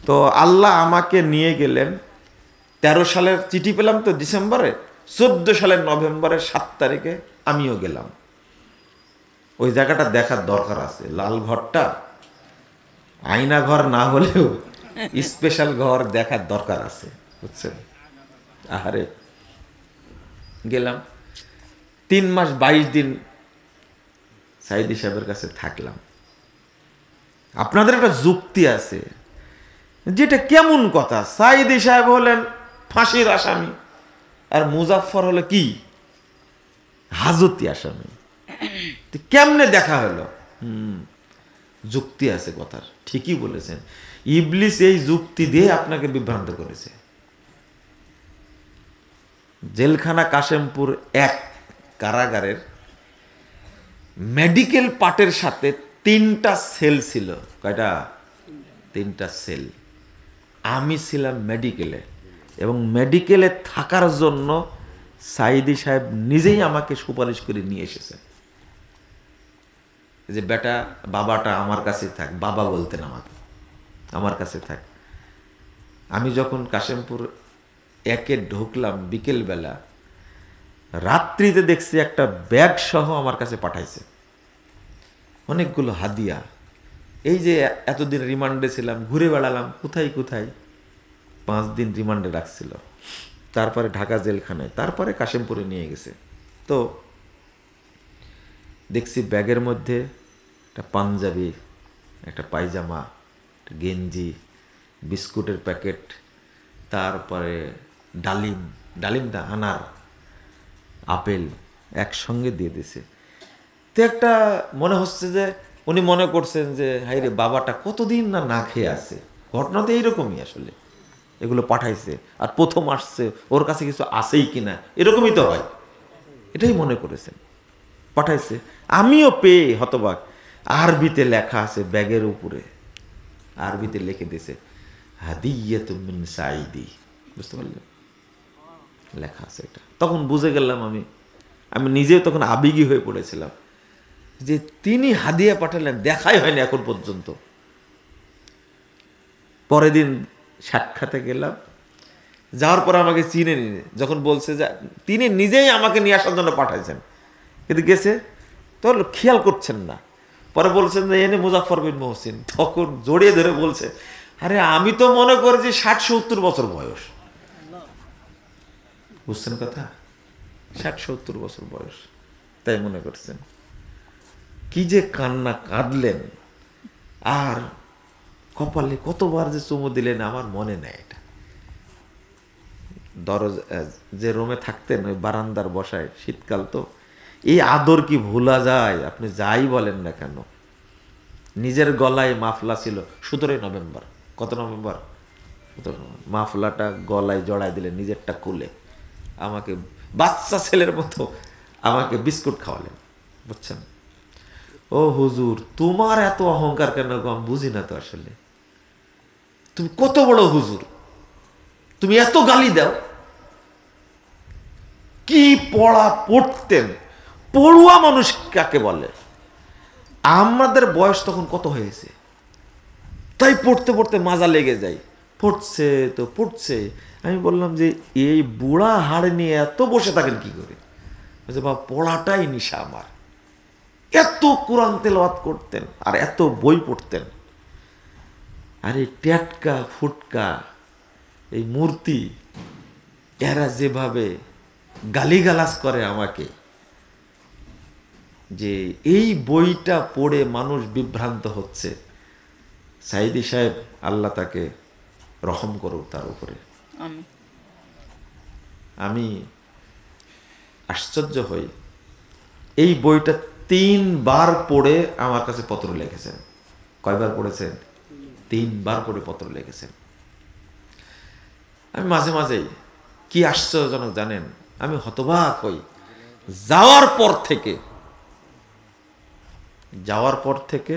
তো আল্লাহ আমাকে নিয়ে গেলেন 13 সালের চিঠি পেলাম তো ডিসেম্বরে, 14 সালের নভেম্বরের 7 তারিখে আমিও গেলাম। ওই জায়গাটা দেখার দরকার আছে। লাল ঘরটা আয়না ঘর না হলেও স্পেশাল ঘর দেখার দরকার আছে, বুঝছেন? আহারে, গেলাম 3 মাস 22 দিন সাইদি সাহেবের কাছে থাকলাম। আপনাদের একটা যুক্তি আছে, যেটা কেমন কথা? সাইদি সাহেব হলেন ফাঁসির আসামি, আর মুজাফফর হলো কি? হাজতি আসামি। কেমনে দেখা হলো? যুক্তি আছে কথার, ঠিকই বলেছেন। ইবলিস এই যুক্তি দিয়ে আপনাকে বিভ্রান্ত করেছে। জেলখানা কাশেমপুর 1 কারাগারের মেডিকেল পার্টের সাথে 3টা সেল ছিল। কয়টা? 3টা সেল। আমি ছিলাম মেডিকেলে, এবং মেডিকেলে থাকার জন্য সাইদি সাহেব নিজেই আমাকে সুপারিশ করে নিয়ে এসেছেন যে বেটা, বাবাটা আমার কাছে থাক। বাবা বলতেন আমাকে, আমার কাছে থাক। আমি যখন কাশেমপুর 1-এ ঢুকলাম বিকেলবেলা, রাত্রিতে দেখছি একটা ব্যাগ সহ আমার কাছে পাঠাইছে, অনেকগুলো হাদিয়া। এই যে এতদিন রিমান্ডে ছিলাম, ঘুরে বেড়ালাম কোথায় কোথায়, 5 দিন রিমান্ডে রাখছিল, তারপরে ঢাকা জেলখানায়, তারপরে কাশেমপুরে নিয়ে গেছে। তো দেখছি ব্যাগের মধ্যে একটা পাঞ্জাবি, একটা পায়জামা, একটা গেঞ্জি, বিস্কুটের প্যাকেট, তারপরে ডালিম, ডালিমটা আনার, আপেল একসঙ্গে দিয়ে দিছে। তো একটা মনে হচ্ছে যে উনি মনে করছেন যে হাই রে, বাবাটা কতদিন না না খেয়ে আছে। ঘটনা তো এইরকমই আসলে, এগুলো পাঠাইছে, আর প্রথম আসছে, ওর কাছে কিছু আসেই কিনা, এরকমই তো হয়, এটাই মনে করেছেন, পাঠাইছে। আমিও পেয়ে হতবাক। আরবিতে লেখা আছে ব্যাগের উপরে, আরবিতে লিখে দিয়েছে হাদিয়াতুম মিন সাইদি, বুঝতে পারলেন? লেখা আছে এটা। তখন বুঝে গেলাম আমি নিজেও তখন আবেগী হয়ে পড়েছিলাম যে তিনি হাদিয়া পাঠালেন, দেখাই হয়নি এখন পর্যন্ত। পরের দিন সাক্ষাতে গেলাম, যাওয়ার পর আমাকে চিনে নিয়ে যখন বলছে যে তিনি নিজেই আমাকে নিয়ে আসার জন্য পাঠাইছেন, কিন্তু গেছে তো খেয়াল করছেন না। পরে বলছেন যে এনে মুজাফফর বিন মহসিন। তখন জড়িয়ে ধরে বলছে, আরে আমি তো মনে করেছি 60-70 বছর বয়স। বুঝছেন কথা? 60-70 বছর বয়স, তাই মনে করছেন। কি যে কান্না কাঁদলেন, আর কপালে কতবার যে চুমু দিলেন আমার মনে নেই। এটা দরজা, যে রুমে থাকতেন ওই বারান্দার বসায়, শীতকাল তো, এই আদর কি ভোলা যায়? আপনি যাই বলেন না কেন। নিজের গলায় মাফলা ছিল 17 নভেম্বর। কত নভেম্বর? 17 নভেম্বর। মাফলাটা গলায় জড়াই দিলেন, নিজেরটা কুলে আমাকে বাচ্চা ছেলের মতো আমাকে বিস্কুট খাওয়ালেন, বুঝছেন? ও হুজুর, তোমার এত অহংকার কেন গো? আমি বুঝি না তো আসলে। তুমি কত বড় হুজুর, তুমি এত গালি দাও? কি পড়া পড়তেন! পড়ুয়া মানুষ কাকে বলে? আমাদের বয়স তখন কত হয়েছে, তাই পড়তে পড়তে মাজা লেগে যায়। পড়ছে তো পড়ছে। আমি বললাম যে এই বুড়া হাড় নিয়ে এত বসে থাকেন কি করে? বাবা, পড়াটাই নিশা আমার। এত কোরআন তেলাওয়াত করতেন আর এত বই পড়তেন। আর এই ট্যাটকা ফুটকা এই মূর্তি, এরা যেভাবে গালিগালাজ করে আমাকে, যে এই বইটা পড়ে মানুষ বিভ্রান্ত হচ্ছে। সাইদি সাহেব, আল্লাহ তাকে রহম করুক তার উপরে। আমি আশ্চর্য হই, এই বইটা 3 বার পড়ে আমার কাছে পত্র লিখেছেন। কয়বার পড়েছেন? 3 বার পড়ে পত্র লিখেছেন। আমি মাঝে মাঝেই, কি আশ্চর্যজনক জানেন, আমি হতবাক হই। যাওয়ার পর থেকে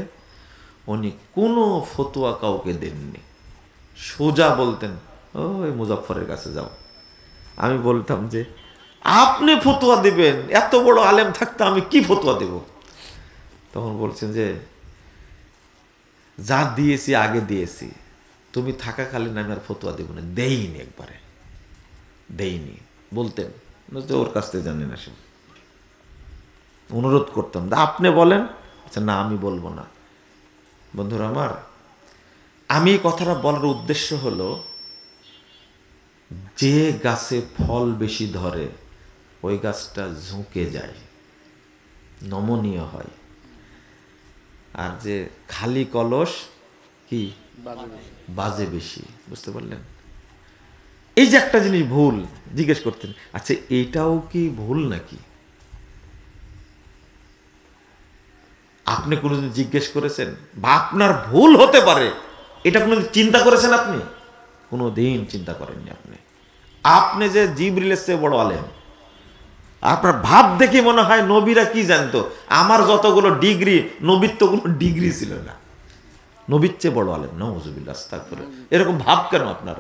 উনি কোনো ফতোয়া কাউকে দেননি। সোজা বলতেন, ওই মুজাফফরের কাছে যাও। আমি বলতাম যে আপনি ফতোয়া দিবেন, এত বড় আলেম থাকতে আমি কি ফতোয়া দেব? তখন বলছেন যে যা দিয়েছি আগে দিয়েছি, তুমি থাকাকালীন আমি আর ফতোয়া দেব না, দেইনি, একবারে দেইনি বলতেন, যে ওর কাছ থেকে জানি না, সে অনুরোধ করতাম আপনি বলেন। আচ্ছা না, আমি বলবো না। বন্ধুরা আমার, আমি এই কথাটা বলার উদ্দেশ্য হলো, যে গাছে ফল বেশি ধরে ওই গাছটা ঝুঁকে যায়, নমনীয় হয়। আর যে খালি কলস কি বাজে বেশি। বুঝতে পারলেন? এই যে একটা জিনিস ভুল জিজ্ঞেস করতেন, আচ্ছা এইটাও কি ভুল নাকি? আপনি কোনোদিন জিজ্ঞেস করেছেন? বা আপনার ভুল হতে পারে এটা কোনোদিন চিন্তা করেছেন আপনি? কোনোদিন চিন্তা করেননি আপনি। আপনি যে জিবরিলের চেয়ে বড় আলেম, আপনার ভাব দেখে মনে হয় নবীরা কি জানতো। আমার যতগুলো ডিগ্রি, নবীর তো কোনো ডিগ্রি ছিল না, নবীর চেয়ে বড় আলেম। নাউজুবিল্লাহ, আস্তাগফিরুল্লাহ। এরকম ভাব কেন আপনার?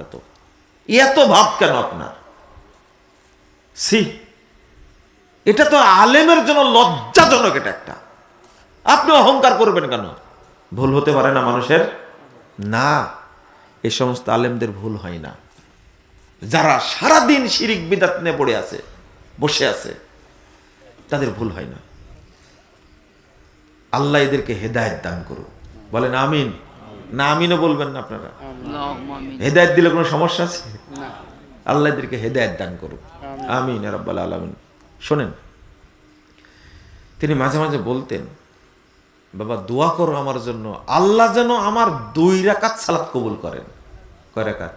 এত ভাব কেন আপনার? সি, এটা তো আলেমের জন্য লজ্জাজনক। এটা একটা, আপনি অহংকার করবেন কেন? ভুল হতে পারে না মানুষের? না, এই সমস্ত আলেমদের ভুল হয় না। যারা সারাদিন শিরিক বিদআত নিয়ে পড়ে আছে, বসে আছে, তাদের ভুল হয় না। আল্লাহ এদেরকে হেদায়েত দান করুন। বলেন আমিন। না আমিনও বলবেন না আপনারা? হেদায়েত দিলে কোনো সমস্যা আছে? আল্লাহ এদেরকে হেদায়েত দান করুন, আমিন ইয়া রাব্বাল আলামিন। শোনেন, তিনি মাঝে মাঝে বলতেন, বাবা দোয়া করো আমার জন্য, আল্লাহ যেন আমার 2 রাকাত সালাত কবুল করেন। কয় রাকাত?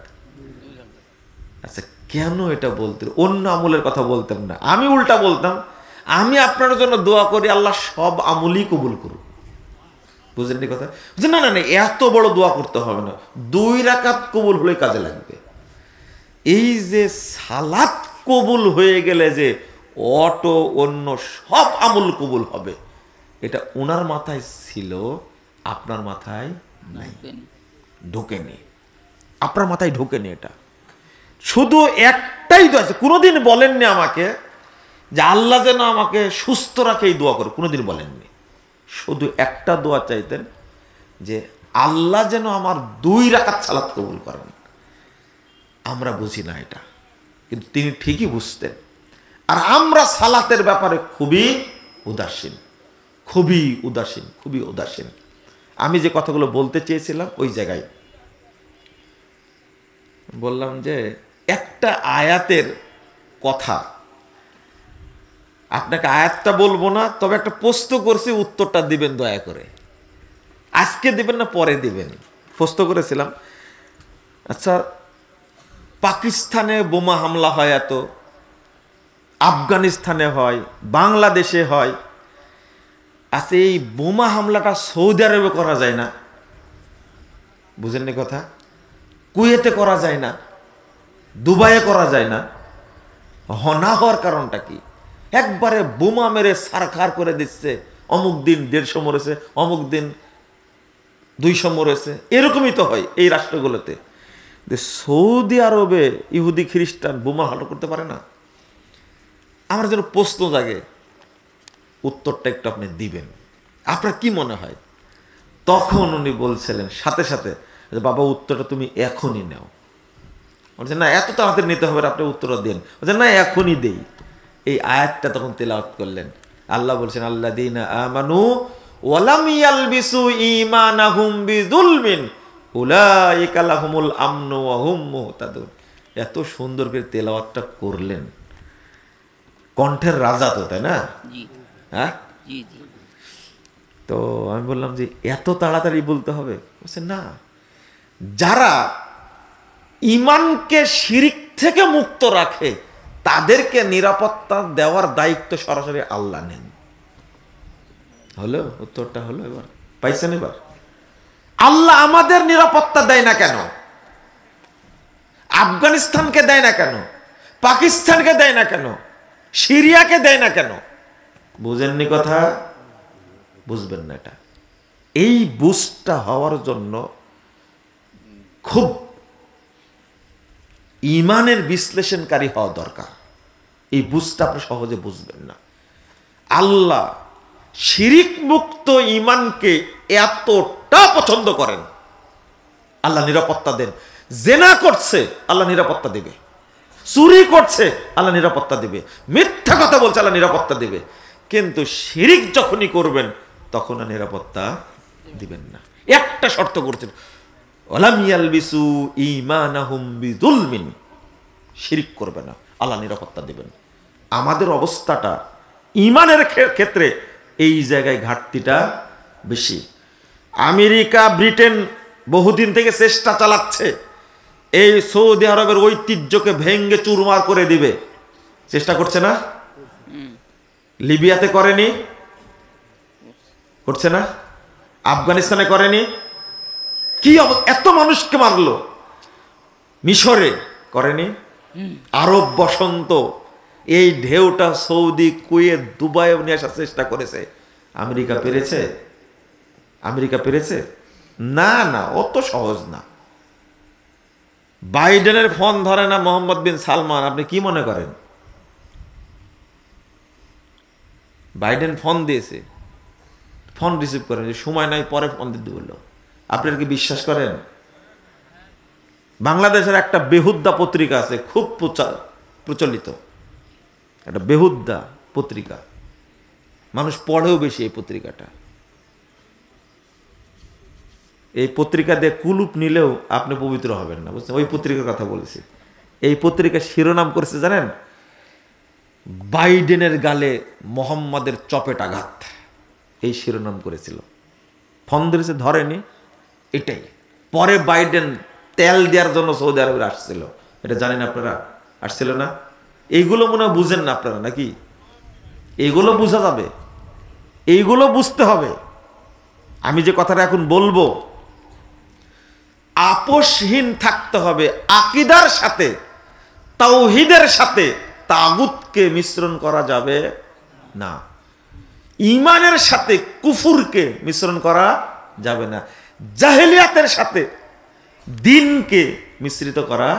আচ্ছা, কেন এটা বলতেন? অন্য আমলের কথা বলতেন না। আমি উল্টা বলতাম, আমি আপনার জন্য দোয়া করি আল্লাহ সব আমলই কবুল করুন। বুঝলেন কথা? না না না, এত বড় দোয়া করতে হবে না, 2 রাকাত কবুল হলে কাজে লাগবে। এই যে সালাত কবুল হয়ে গেলে যে অটো অন্য সব আমল কবুল হবে, এটা ওনার মাথায় ছিল, আপনার মাথায় নাই, ঢোকেনি। আপনার মাথায় ঢোকেনি। এটা শুধু একটাই দোয়া আছে। কোনোদিন বলেননি আমাকে যে আল্লাহ যেন আমাকে সুস্থ রাখে এই দোয়া করে, কোনোদিন বলেননি। শুধু একটা দোয়া চাইতেন যে আল্লাহ যেন আমার 2 রাকাত সালাত কবুল করেন। আমরা বুঝি না এটা, কিন্তু তিনি ঠিকই বুঝতেন। আর আমরা সালাতের ব্যাপারে খুবই উদাসীন, খুবই উদাসীন, খুবই উদাসীন। আমি যে কথাগুলো বলতে চেয়েছিলাম ওই জায়গায় বললাম যে একটা আয়াতের কথা, আপনাকে আয়াতটা বলবো না, তবে একটা প্রশ্ন করছি, উত্তরটা দিবেন দয়া করে। আজকে দিবেন না পরে দিবেন। প্রশ্ন করেছিলাম, আচ্ছা পাকিস্তানে বোমা হামলা হয় এত, আফগানিস্তানে হয়, বাংলাদেশে হয়, আচ্ছা এই বোমা হামলাটা সৌদি আরবে করা যায় না? বুঝেননি কথা? কুয়েতে করা যায় না? দুবাইয়ে করা যায় না? না হওয়ার কারণটা কি? একবারে বোমা মেরে সারখার করে দিচ্ছে, অমুক দিন 150 মরেছে, অমুক দিন 200 মরেছে। এরকমই তো হয় এই রাষ্ট্রগুলোতে। সৌদি আরবে ইহুদি খ্রিস্টান বোমা হামলা করতে পারে না? আমার যেন প্রশ্ন জাগে, উত্তরটা একটু আপনি দিবেন। আপনার কি মনে হয়? তখন উনি বলছিলেন সাথে সাথে, বাবা উত্তরটা তুমি এখনই নাও। বলছেন না এত তাড়াতাড়ি নিতে হবে, আপনি উত্তরটা দেন। বলছেন না এখনই দেই। এই আয়াতটা তখন তেলাওয়াত করলেন। আল্লাহ বলছেন, আল্লাযীনা আমানু ওয়া লাম ইয়ালবিসু ঈমানাহুম বিযুলমিন উলাইকা লাহুমুল আমনু ওয়া হুম মুহতাদুন। এত সুন্দর করে তেলাওয়াতটা করলেন। কণ্ঠের রাজা তো, তাই না? হ্যাঁ, তো আমি বললাম যে এত তাড়াতাড়ি বলতে হবে? বলছে না, যারা ঈমানকে শিরিক থেকে মুক্ত রাখে তাদেরকে নিরাপত্তা দেওয়ার দায়িত্ব সরাসরি আল্লাহ নেন। হলো উত্তরটা? হলো এবার? পাইছেন এবার? আল্লাহ আমাদের নিরাপত্তা দেয় না কেন? আফগানিস্তানকে দেয় না কেন? পাকিস্তানকে দেয় না কেন? সিরিয়াকে দেয় না কেন? বুঝেননি কথা? বুঝবেন না এটা। এই বুঝটা হওয়ার জন্য খুব ইমানের বিশ্লেষণকারী হওয়া দরকার। এই বুঝটা আপনি সহজে বুঝবেন না। আল্লাহ শিরিক মুক্ত ইমানকে এতটা পছন্দ করেন, আল্লাহ নিরাপত্তা দেন। জেনা করছে, আল্লাহ নিরাপত্তা দেবে। চুরি করছে, আল্লাহ নিরাপত্তা দেবে। মিথ্যা কথা বলছে, আল্লাহ নিরাপত্তা দেবে। কিন্তু শিরিক যখনই করবেন তখন আর নিরাপত্তা দিবেন না। একটা শর্ত করছেন, ওয়ালাম ইয়ালবিসু ঈমানাহুম বিযুলমিন, শিরিক করবে না, আল্লাহ নিরাপত্তা দিবেন। আমাদের অবস্থাটা ঈমানের ক্ষেত্রে এই জায়গায় ঘাটতিটা বেশি। আমেরিকা, ব্রিটেন বহুদিন থেকে চেষ্টা চালাচ্ছে এই সৌদি আরবের ঐতিহ্যকে ভেঙ্গে চুরমার করে দিবে, চেষ্টা করছে না? লিবিয়াতে করেনি? করছে না? আফগানিস্তানে করেনি? কি এত মানুষকে মারলো। মিশরে করেনি? আরব বসন্ত, এই ঢেউটা সৌদি, কুয়েত, দুবাই নিয়ে আসার চেষ্টা করেছে। আমেরিকা পেরেছে? আমেরিকা পেরেছে? না না, অত সহজ না। বাইডেনের ফোন ধরে না মোহাম্মদ বিন সালমান, আপনি কি মনে করেন? বাইডেন ফোন দিয়েছে, ফোন রিসিভ করেন, সময় নাই, পরে ফোন দিতে বললো। আপনার কি বিশ্বাস করেন? বাংলাদেশের একটা বেহুদ্দা পত্রিকা আছে, খুব প্রচলিত, একটা বেহুদ্দা পত্রিকা, মানুষ পড়েও বেশি এই পত্রিকাটা। এই পত্রিকা দিয়ে কুলুপ নিলেও আপনি পবিত্র হবেন না, বুঝছেন? ওই পত্রিকার কথা বলেছি। এই পত্রিকার শিরোনাম করেছে জানেন? বাইডেনের গালে মোহাম্মদের চপেট আঘাত, এই শিরোনাম করেছিল। ফোন ধরেছে, ধরেনি, এটাই। পরে বাইডেন তেল দেওয়ার জন্য সৌদি আরবে আসছিল, এটা জানেন আপনারা? আসছিল না? এইগুলো মনে হয় বুঝেন না আপনারা নাকি? এইগুলো বোঝা যাবে, এইগুলো বুঝতে হবে। আমি যে কথাটা এখন বলবো, আপোষহীন থাকতে হবে। আকীদার সাথে, তাওহীদের সাথে তাগুতকে মিশ্রণ করা যাবে না। ঈমানের সাথে কুফুরকে মিশ্রণ করা যাবে না। জাহেলিয়াতের সাথে দ্বীনকে মিশ্রিত করা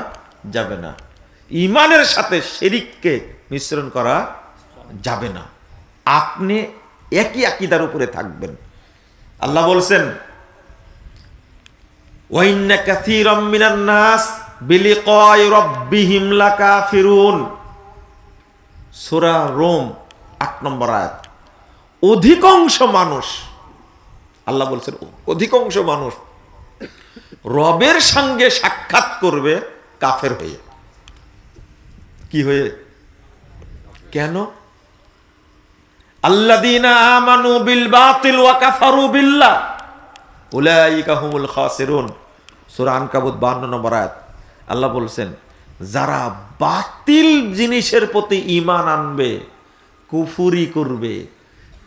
যাবে না। ঈমানের সাথে শিরককে মিশ্রণ করা যাবে না। আপনি একই আকীদার উপরে থাকবেন। আল্লাহ বলছেন, ওয়া ইন্না কাসীরাম মিনান নাস বিলিকাই রাব্বিহিম লাকাফিরুন। সূরা রোম ৮ নম্বর আয়াত। অধিকাংশ মানুষ, আল্লাহ বলছেন অধিকাংশ মানুষ রবের সঙ্গে সাক্ষাৎ করবে কাফের হয়ে। কি হয়ে? কেন? আল্লাযীনা আমানু বিল বাতিল ওয়া কাফারু বিল্লাহ উলাইকা হুমুল খাসিরুন। সূরা আনকাবুত 52 নম্বর আয়াত। আল্লাহ বলছেন, যারা বাতিল জিনিসের প্রতি ঈমান আনবে, কুফরি করবে,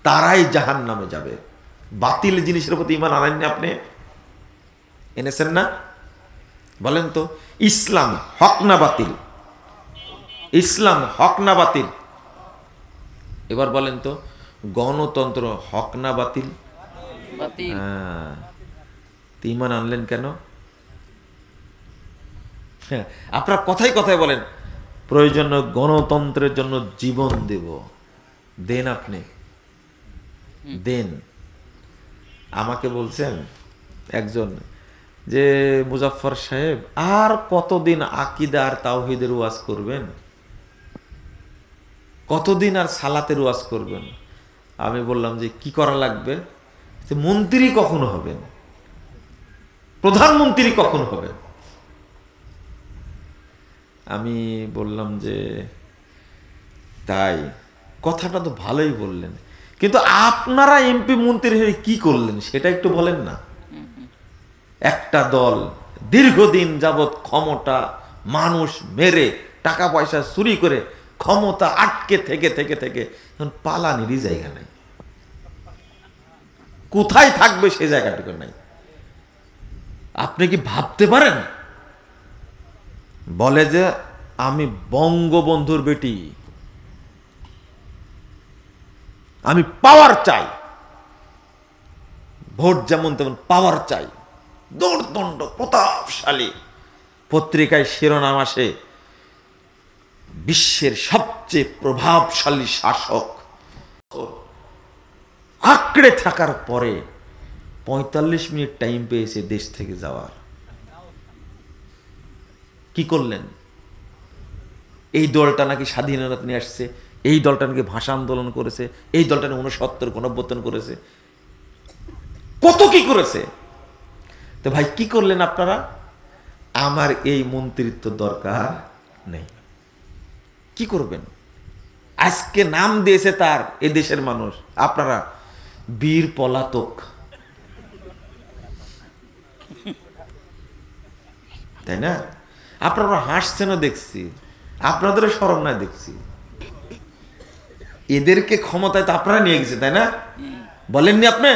তারাই জাহান্নামে যাবে। বাতিল জিনিসের প্রতি ঈমান আনেননি আপনি? এনেছেন না? বলেন তো, ইসলাম হক না বাতিল? ইসলাম হক না বাতিল? এবার বলেন তো, গণতন্ত্র হক না বাতিল? হ্যাঁ, ঈমান আনলেন কেন? হ্যাঁ, আপনার কথাই কথাই বলেন প্রয়োজন গণতন্ত্রের জন্য জীবন দেব। দেন, আপনি দেন। আমাকে বলছেন একজন যে, মুজাফফর সাহেব আর কতদিন আকীদা আর তাওহীদের ওয়াজ করবেন? কতদিন আর সালাতের ওয়াজ করবেন? আমি বললাম যে কি করা লাগবে? যে মন্ত্রী কখন হবেন, প্রধানমন্ত্রী কখন হবেন? আমি বললাম যে তাই, কথাটা তো ভালোই বললেন, কিন্তু আপনারা এমপি মন্ত্রী হয়ে কি করলেন সেটা একটু বলেন না। একটা দল দীর্ঘদিন যাবৎ ক্ষমতা, মানুষ মেরে, টাকা পয়সা চুরি করে ক্ষমতা আটকে থেকে থেকে থেকে এখন পালানিরই জায়গা নাই। কোথায় থাকবে সে জায়গাটুকু নাই। আপনি কি ভাবতে পারেন? বলে যে আমি বঙ্গবন্ধুর বেটি, আমি পাওয়ার চাই, ভোট যেমন তেমন পাওয়ার চাই, দৌড়দণ্ড প্রতাপশালী। পত্রিকায় শিরোনাম আসে, বিশ্বের সবচেয়ে প্রভাবশালী শাসক। আঁকড়ে থাকার পরে ৪৫ মিনিট টাইম পেয়েছে দেশ থেকে যাওয়ার। কি করলেন? এই দলটা নাকি স্বাধীনতা নিয়ে আসছে, এই দলটা নাকি ভাষা আন্দোলন করেছে, এই দলটা নাকি 69 গণঅভ্যুত্থান করেছে, কত কি করেছে। তো ভাই কি করলেন আপনারা? আমার এই মন্ত্রিত্ব দরকার নেই। কি করবেন? আজকে নাম দিয়েছে তার এ দেশের মানুষ, আপনারা বীর পলাতক, তাই না? আপনারা হাসছেনও দেখছি, আপনাদেরও শরম নাই দেখছি। এদেরকে ক্ষমতায় তো আপনারা নিয়ে গেছে, তাই না? বলেননি আপনি?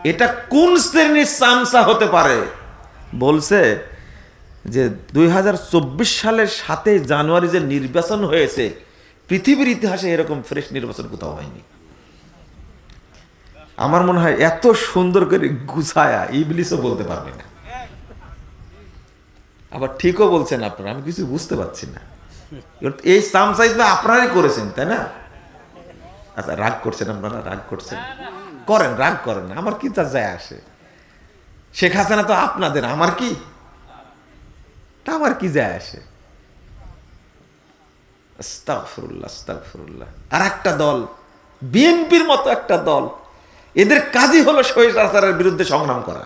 এটা কোন শ্রেণীর চামচা হতে পারে? বলছে যে 2024 সালের 7 জানুয়ারি যে নির্বাচন হয়েছে, পৃথিবীর ইতিহাসে এরকম ফ্রেশ নির্বাচন কোথাও হয়নি। আমার মনে হয় এত সুন্দর করে গুছায়া ইবলিসও বলতে পারবে না। আবার ঠিকও বলছেন আপনারা, আমি কিছু বুঝতে পারছি না। এই চামচাই তো আপনারাই করেছেন, তাই না? আচ্ছা, রাগ করছেন আপনারা, রাগ করছেন, করেন, রাগ করেন না, আমার কি তার যায় আসে? শেখ হাসিনা তো আপনাদের, আমার কি, তা আমার কি যায় আসে? আস্তাগফিরুল্লাহ, আস্তাগফিরুল্লাহ। আর একটা দল, বিএনপির মতো একটা দল, এদের কাজই হলো স্বৈরাচারের বিরুদ্ধে সংগ্রাম করা,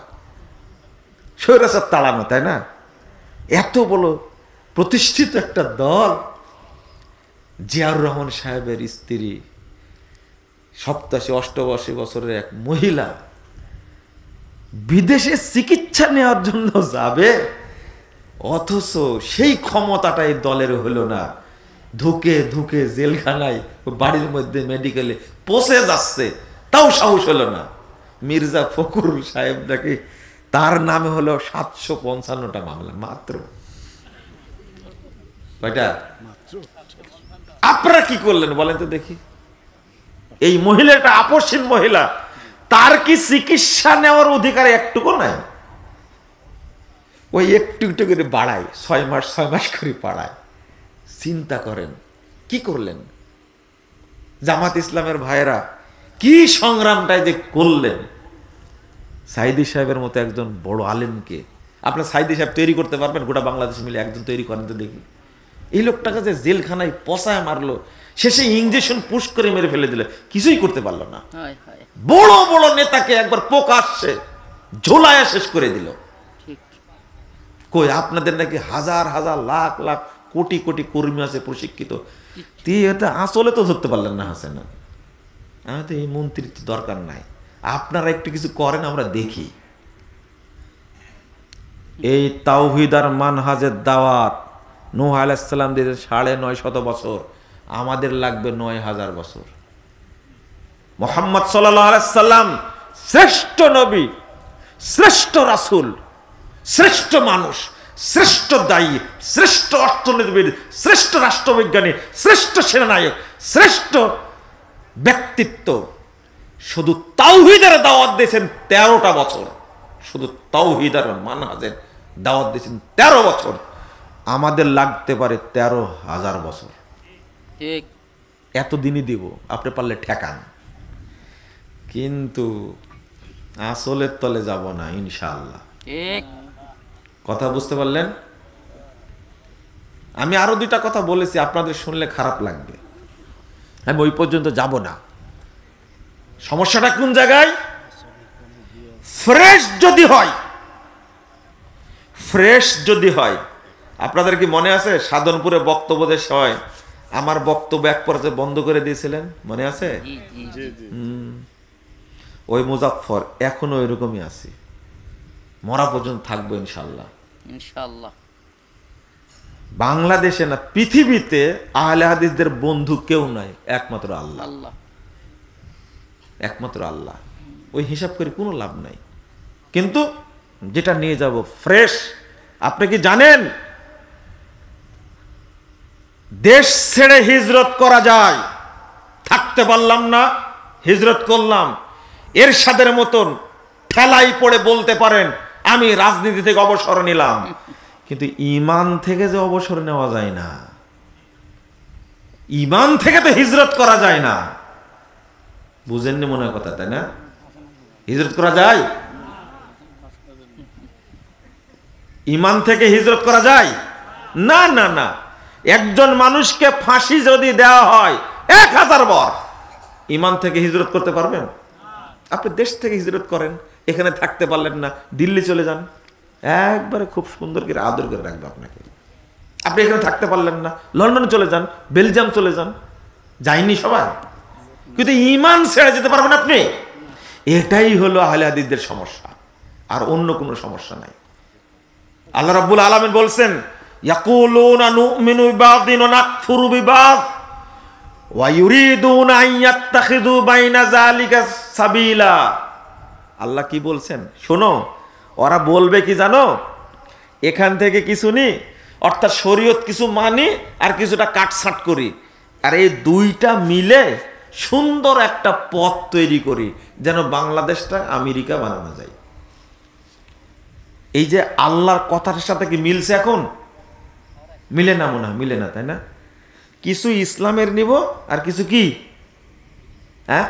স্বৈরাচার তাড়ানো, তাই না? এত বড় প্রতিষ্ঠিত একটা দল, জিয়াউর রহমান সাহেবের স্ত্রী 87-88 বছরের এক মহিলা বিদেশে চিকিৎসা নেওয়ার জন্য যাবে, অথচ সেই ক্ষমতাটা এই দলের হলো না। ধুকে ধুকে জেলখানায়, বাড়ির মধ্যে মেডিকেলে পচে যাচ্ছে, তাও সাহস হলো না। মির্জা ফখরুল সাহেব নাকি তার নামে হলো 755টা মামলা মাত্র। কয়টা? আপনারা কি করলেন বলেন তো দেখি? এই মহিলাটা আপসহীন মহিলা, তার কি চিকিৎসা নেওয়ার অধিকার একটুকু নাই? ওই একটু একটু করে বাড়ায়, 6 মাস 6 মাস করে বাড়ায়। চিন্তা করেন কি করলেন? জামাত ইসলামের ভাইয়েরা কি সংগ্রামটাই যে করলেন। সাইদি সাহেবের মতো একজন বড় আলেমকে আপনার সাইদি সাহেব তৈরি করতে পারবেন? গোটা বাংলাদেশ মিলে একজন তৈরি করেন তো দেখি। এই লোকটাকে যে জেলখানায় পচায় মারলো, শেষে ইঞ্জেকশন পুশ করে মেরে ফেলে দিলে, কিছুই করতে পারলো না। বড় বড় নেতাকে একবার প্রকাশ্যে ঝোলায় শেষ করে দিল। কই আপনাদের নাকি হাজার হাজার লাখ লাখ কোটি কোটি কর্মী আছে প্রশিক্ষিত, এটা আসলে তো ধরতে পারলেন না হাসিনা। আমাদের এই মন্ত্রিত্ব দরকার নাই, আপনারা একটু কিছু করেন, আমরা দেখি। এই তাওহীদ আর মানহাজের দাওয়াত নূহ আলাইহিস সালাম দিয়েছে 950 বছর, আমাদের লাগবে 9000 বছর। মুহাম্মদ সাল্লাল্লাহু আলাইহি সাল্লাম শ্রেষ্ঠ নবী, শ্রেষ্ঠ রাসূল, শ্রেষ্ঠ মানুষ, শ্রেষ্ঠ দায়ী, শ্রেষ্ঠ অর্থনীতিবিদ, শ্রেষ্ঠ রাষ্ট্রবিজ্ঞানী, শ্রেষ্ঠ সেনানায়ক, শ্রেষ্ঠ ব্যক্তিত্ব। শুধু তাওহীদের দাওয়াত দিয়েছেন 13টা বছর, শুধু তাওহীদ আর মানহাজের দাওয়াত দিয়েছেন 13 বছর। আমাদের লাগতে পারে 13,000 বছর। ঠিক এতদিনই দিব, আপনি পারলে ঠেকান, কিন্তু আসলের তলে যাব না ইনশাআল্লাহ। ঠিক কথা বুঝতে পারলেন? আমি আরো 2টা কথা বলেছি, আপনাদের শুনলে খারাপ লাগবে, আমি ওই পর্যন্ত যাব না। সমস্যাটা কোন জায়গায়? ফ্রেশ যদি হয়, ফ্রেশ যদি হয়। আপনাদের কি মনে আছে সাধনপুরে বক্তব্য দেওয়ার সময় আমার বক্তব্য এক পর্যায়ে বন্ধ করে দিয়েছিলেন, মনে আছে? ওই মুজাফফর এখনো ওইরকমই আছে, মরা পর্যন্ত থাকবো ইনশাআল্লাহ। ইনশাআল্লাহ। বাংলাদেশে না, পৃথিবীতে আহলে হাদিসদের বন্ধু কেউ নাই, একমাত্র আল্লাহ। একমাত্র আল্লাহ। ওই হিসাব করে কোনো লাভ নাই, কিন্তু যেটা নিয়ে যাব ফ্রেশ। আপনি কি জানেন দেশ ছেড়ে হিজরত করা যায়? থাকতে পারলাম না, হিজরত করলাম। এরশাদের মতন ঠেলাই পড়ে বলতে পারেন আমি রাজনীতি থেকে অবসর নিলাম, কিন্তু ঈমান থেকে যে অবসর নেওয়া যায় না, ঈমান থেকে তো হিজরত করা যায় না। বুঝেননি মনে হয় কথা, তাই না? হিজরত করা যায়? ইমান থেকে হিজরত করা যায় না? না না। একজন মানুষকে ফাঁসি যদি দেওয়া হয় 1000 বার, ইমান থেকে হিজরত করতে পারবেন? আপনি দেশ থেকে হিজরত করেন, এখানে থাকতে পারলেন না, দিল্লি চলে যান, একবারে খুব সুন্দর করে আদর করে রাখবে আপনাকে। আপনি এখানে থাকতে পারলেন না, লন্ডনে চলে যান, বেলজিয়াম চলে যান, যায়নি সবাই? কিন্তু ইমান ছেড়ে যেতে পারবেন আপনি? এটাই হলো আহলে হাদিসদের সমস্যা, আর অন্য কোনো সমস্যা নাই। আল্লাহ রাব্বুল আলামিন বলছেন, ইয়াকুলুনা নুমিনু বিবাদিন ওয়া নাকফুরু বিবাদ ওয়া ইউরিদুনা আন ইয়াত্তাখিযু বাইনা যালিকা সাবিলা। আল্লাহ কি বলছেন শোনো, ওরা বলবে কি জানো, এখান থেকে কিছু নি, অর্থাৎ শরীয়ত কিছু মানি আর কিছুটা কাটছাট করি, আর এই দুইটা মিলে সুন্দর একটা পথ তৈরি করি, যেন বাংলাদেশটা আমেরিকা বানানো যায়। এই যে আল্লাহর কথার সাথে কি মিলছে? এখন মিলে না, মনে হয় মিলে না, তাই না? কিছু ইসলামের নিব আর কিছু কি, হ্যাঁ?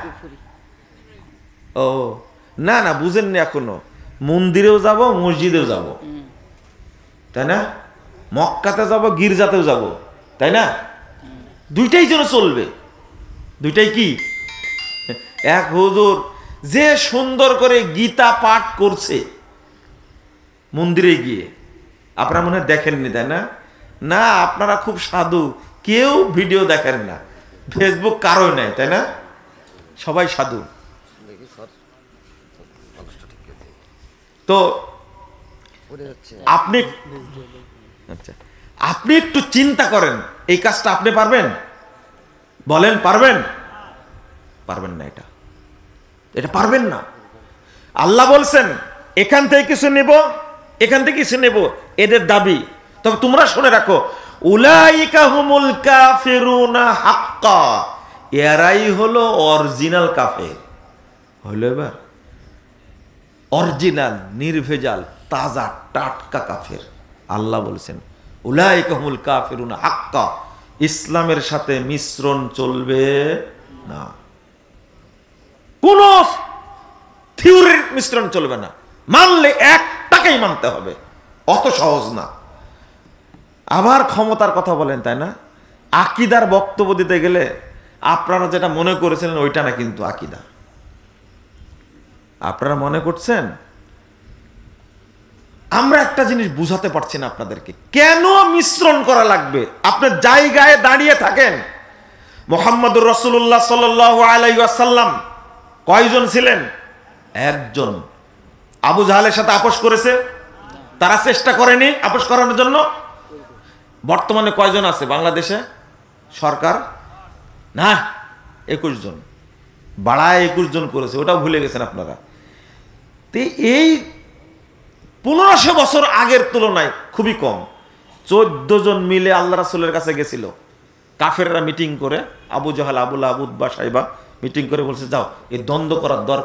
ও না না, বুঝেননি এখনো। মন্দিরেও যাব, মসজিদেও যাব, তাই না? মক্কাতে যাব, গির্জাতেও যাব, তাই না? দুইটাই যেন চলবে। দুইটাই কি? এক হুজুর যে সুন্দর করে গীতা পাঠ করছে মন্দিরে গিয়ে, আপনারা মনে হয় দেখেননি, তাই না? না, আপনারা খুব সাধু, কেউ ভিডিও দেখেন না, ফেসবুক কারোই নাই, তাই না? সবাই সাধু। তো আপনি, আচ্ছা, আপনি একটু চিন্তা করেন, এই কাজটা আপনি পারবেন? বলেন পারবেন? পারবেন না, এটা পারবেন না। আল্লাহ বলছেন এখান থেকে কিছু নেব, এখান থেকে কিছু নেব, এদের দাবি। তবে তোমরা শুনে রাখো, উলাইকা হুমুল কাফিরুনা হাক্কা, এরাই হলো অরিজিনাল কাফের। হইল এবার? অরিজিনাল, নির্ভেজাল, তাজা টাটকা কাফের। আল্লাহ বলছেন উলাইকা হুমুল কাফিরুনা হাক্কা, ইসলামের সাথে মিশ্রণ চলবে না, কোন থিওরির মিশ্রণ চলবে না, মানলে একটাকেই মানতে হবে, অত সহজ না। আবার ক্ষমতার কথা বলেন, তাই না? আকীদার বক্তব্য দিতে গেলে আপনারা যেটা মনে করেছিলেন ওইটা না, কিন্তু আকীদা আপনারা মনে করছেন। আমরা একটা জিনিস বুঝাতে পারছি না আপনাদেরকে, কেন মিশ্রণ করা লাগবে। আপনার জায়গায় দাঁড়িয়ে থাকেন। মুহাম্মদুর রাসূলুল্লাহ সাল্লাল্লাহু আলাইহি ওয়াসাল্লাম কয়জন ছিলেন? একজন। আবু জাহালের সাথে আপোষ করেছে? তারা চেষ্টা করেনি আপোষ করানোর জন্য? বর্তমানে কয়জন আছে বাংলাদেশে সরকার? না, 21 জন, বাড়ায় 21 জন করেছে, ওটাও ভুলে গেছেন আপনারা। তো এই 1500 বছর আগের তুলনায় খুবই কম। 14 জন মিলে আল্লাহ রাসূলের কাছে গেছিল, কাফেররা মিটিং করে, আবু জাহাল, আবু লাহাব, উতবা, সাইবা মিটিং করে বলছে, যাও এই দ্বন্দ্ব করার দরকার